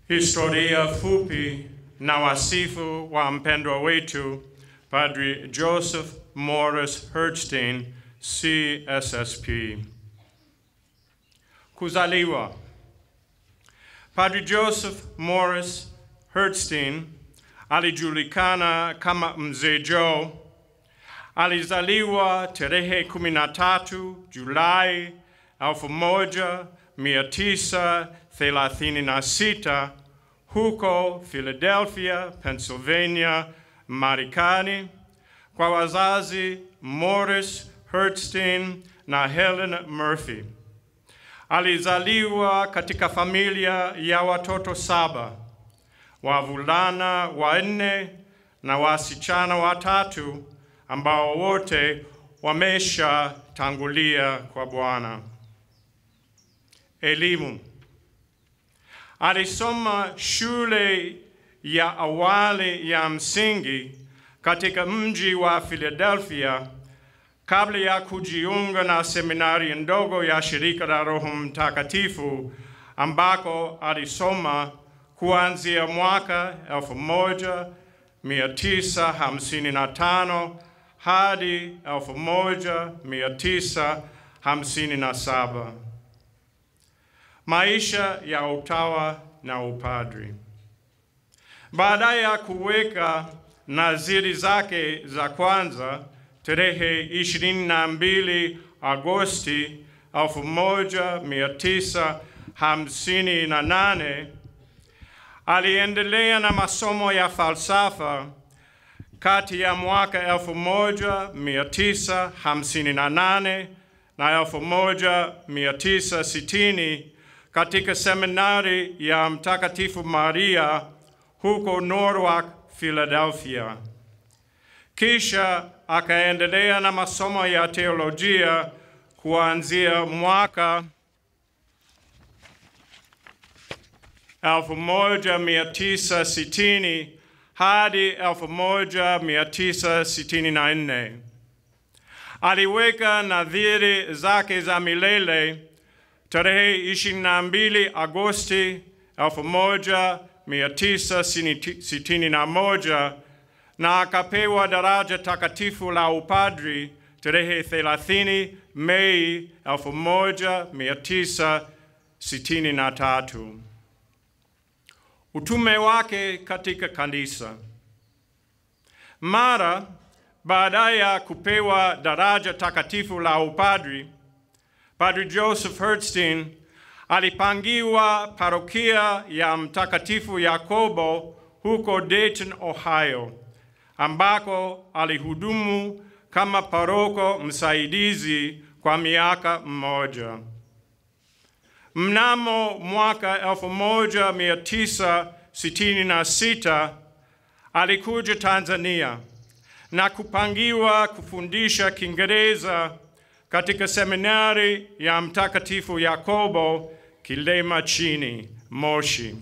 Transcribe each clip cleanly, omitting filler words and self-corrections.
Historia fupi na wasifu wa mpendwa wetu Padri Joseph Morris Herzstein, CSSP. Kuzaliwa. Padri Joseph Morris Herzstein alijulikana kama Mzee Joe. Alizaliwa tarehe 13 Julai 1936 huko Philadelphia, Pennsylvania, Marekani, kwa wazazi Morris Herzstein na Helen Murphy. Alizaliwa katika familia ya watoto 7, wavulana 4 na wasichana 3 ambao wote wameshatangulia kwa Bwana. Elimu. Alisoma shule ya awali ya msingi katika mji wa Philadelphia kabla ya kujiunga na seminari ndogo ya Shirika la Roho Mtakatifu ambako alisoma kuanzia mwaka 1955 hadi 1957. Maisha ya utawa na upadri. Baada ya kuweka nadhiri zake za kwanza tarehe 22 Agosti 1958, aliendelea na masomo ya falsafa kati ya mwaka 1958 na 1960 katika seminari ya Mtakatifu Maria huko Norwalk, Philadelphia. Kisha akaendelea na masomo ya teolojia kuanzia mwaka 1960 hadi 1964. Aliweka nadhiri zake za milele tarehe 22 Agosti 1961 na akapewa daraja takatifu la upadri tarehe 30 Mei 1963. Utume wake katika kanisa. Mara baada ya kupewa daraja takatifu la upadri, Padri Joseph Herzstein alipangiwa parokia ya Mtakatifu Yakobo huko Dayton, Ohio, ambako alihudumu kama paroko msaidizi kwa miaka 1. Mnamo mwaka 1966 alikuja Tanzania na kupangiwa kufundisha Kiingereza katika seminari ya Mtakatifu Yakobo Kilema Chini, Moshi,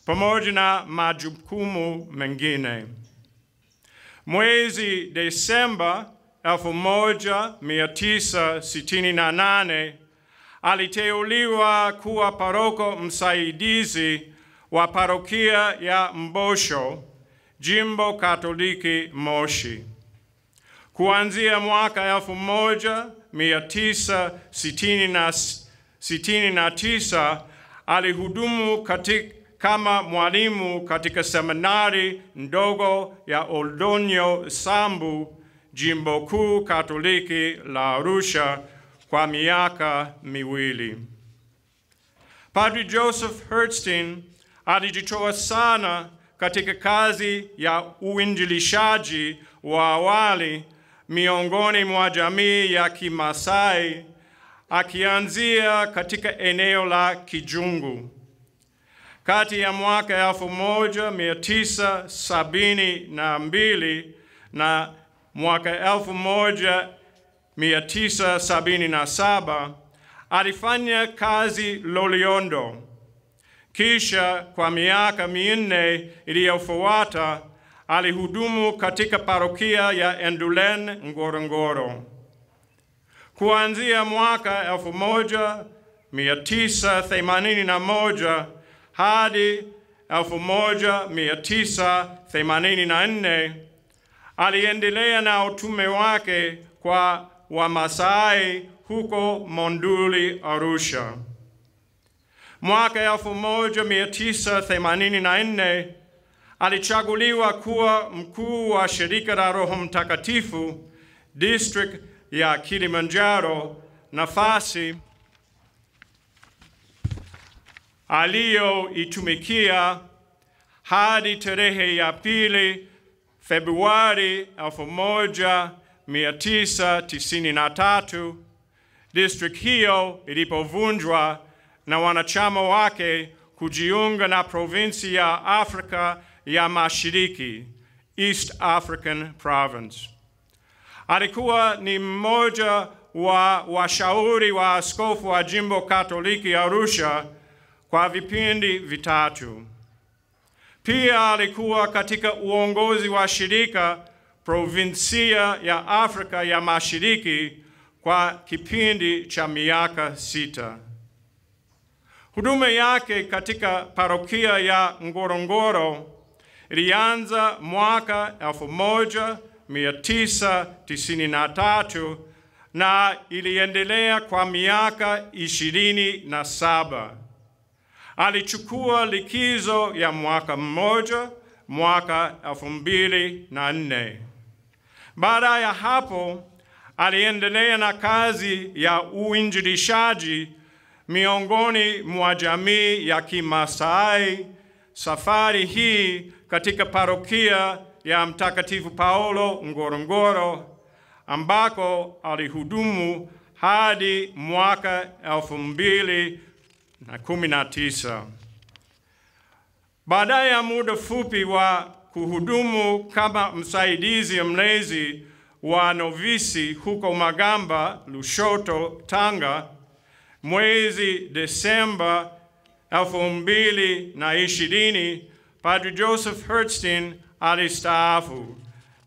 pamoja na majukumu mengine. Mwezi Desemba 1968 aliteuliwa kuwa paroko msaidizi wa parokia ya Mbosho, Jimbo Katoliki Moshi. Kuanzia mwaka 1969 alihudumu kama mwalimu katika seminari ndogo ya Oldonyo Sambu, Jimbo Kuu Katoliki la Arusha, kwa miaka 2. Padri Joseph Herzstein alijitoa sana katika kazi ya uinjilishaji wa awali miongoni mwa jamii ya Kimasai, akianzia katika eneo la Kijungu. Kati ya mwaka 1972 na mwaka 1977 alifanya kazi Loliondo. Kisha kwa miaka 4 iliyofuata alihudumu katika parokia ya Endulen, Ngorongoro. Kuanzia mwaka 1981 hadi 1984, aliendelea na utume wake kwa Wamasai huko Monduli, Arusha. Mwaka 1984 alichaguliwa kuwa mkuu wa shirika la Roho Mtakatifu district ya Kilimanjaro, nafasi aliyoitumikia hadi tarehe ya 2 Februari 1993 district hiyo ilipovunjwa na wanachama wake kujiunga na provinsi ya Afrika ya Mashariki, East African Province. Alikuwa ni mmoja wa washauri wa askofu wa jimbo Katoliki Arusha kwa vipindi vitatu. Pia alikuwa katika uongozi wa shirika provinsia ya Afrika ya Mashariki kwa kipindi cha miaka 6. Huduma yake katika parokia ya Ngorongoro ilianza mwaka 1993 na iliendelea kwa miaka 27. Alichukua likizo ya mwaka mmoja mwaka 2004. Baada ya hapo, aliendelea na kazi ya uinjilishaji miongoni mwa jamii ya Kimasai, safari hii katika parokia ya Mtakatifu Paulo Ngorongoro, ambako alihudumu hadi mwaka 2019. Baada ya muda fupi wa kuhudumu kama msaidizi mlezi wa novisi huko Magamba, Lushoto, Tanga, mwezi Desemba 2020, Padre Joseph Hertzstein alistaafu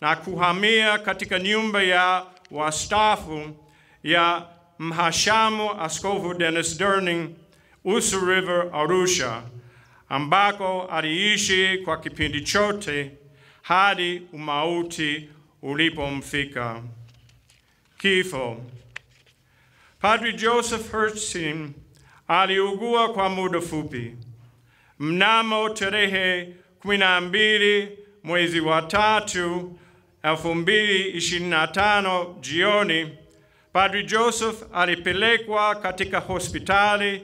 na kuhamia katika nyumba ya wastaafu ya Mhashamu Askofu Dennis Durning, Usu River, Arusha, ambako aliishi kwa kipindi chote hadi umauti ulipomfika. Kifo. Padre Joseph Hertzstein aliugua kwa muda fupi. Mnamo tarehe 12 mwezi wa 3 2025 jioni, Padre Joseph alipelekwa katika hospitali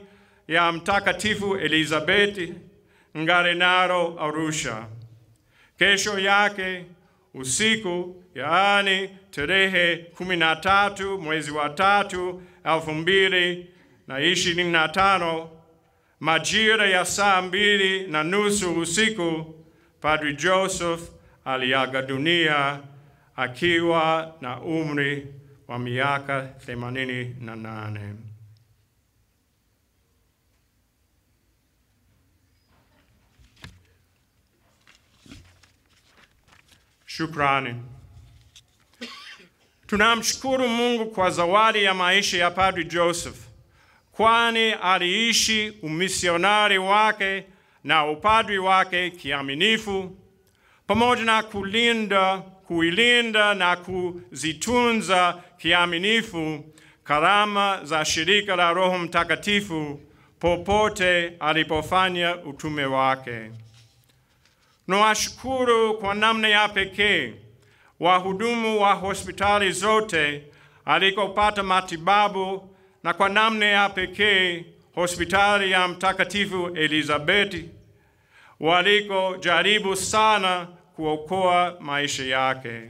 ya Mtakatifu Elizabeth Ngarenaro, Arusha. Kesho yake usiku, yaani tarehe 13 mwezi wa 3 2025, majira ya saa 2:30 usiku, Padre Joseph aliaga dunia akiwa na umri wa miaka 88. Shukrani. Tunamshukuru Mungu kwa zawadi ya maisha ya Padre Joseph, kwani aliishi umisionari wake na upadri wake kiaminifu, pamoja na kuilinda na kuzitunza kiaminifu karama za shirika la Roho Mtakatifu popote alipofanya utume wake. Tunawashukuru kwa namna ya pekee wahudumu wa hospitali zote alikopata matibabu, na kwa namna ya pekee hospitali ya Mtakatifu Elizabeth walikojaribu sana kuokoa maisha yake.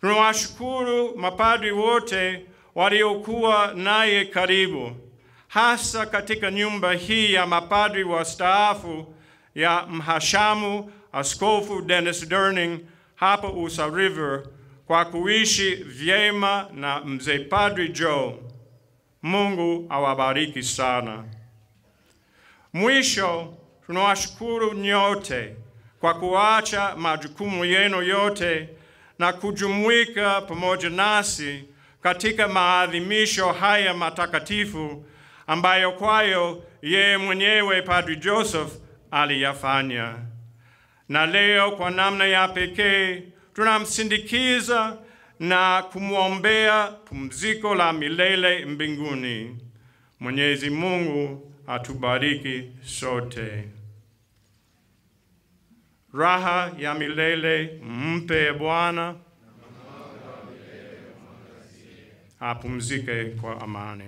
Tunawashukuru mapadri wote waliokuwa naye karibu, hasa katika nyumba hii ya mapadri wastaafu ya Mhashamu Askofu Dennis Durning hapa Usa River, kwa kuishi vyema na mzee Padre Joe. Mungu awabariki sana. Mwisho, tunawashukuru nyote kwa kuacha majukumu yenu yote na kujumuika pamoja nasi katika maadhimisho haya matakatifu ambayo kwayo yeye mwenyewe Padre Joseph aliyafanya. Na leo kwa namna ya pekee tunamsindikiza na kumwombea pumziko la milele mbinguni. Mwenyezi Mungu atubariki sote. Raha ya milele mpe Bwana, apumzike kwa amani.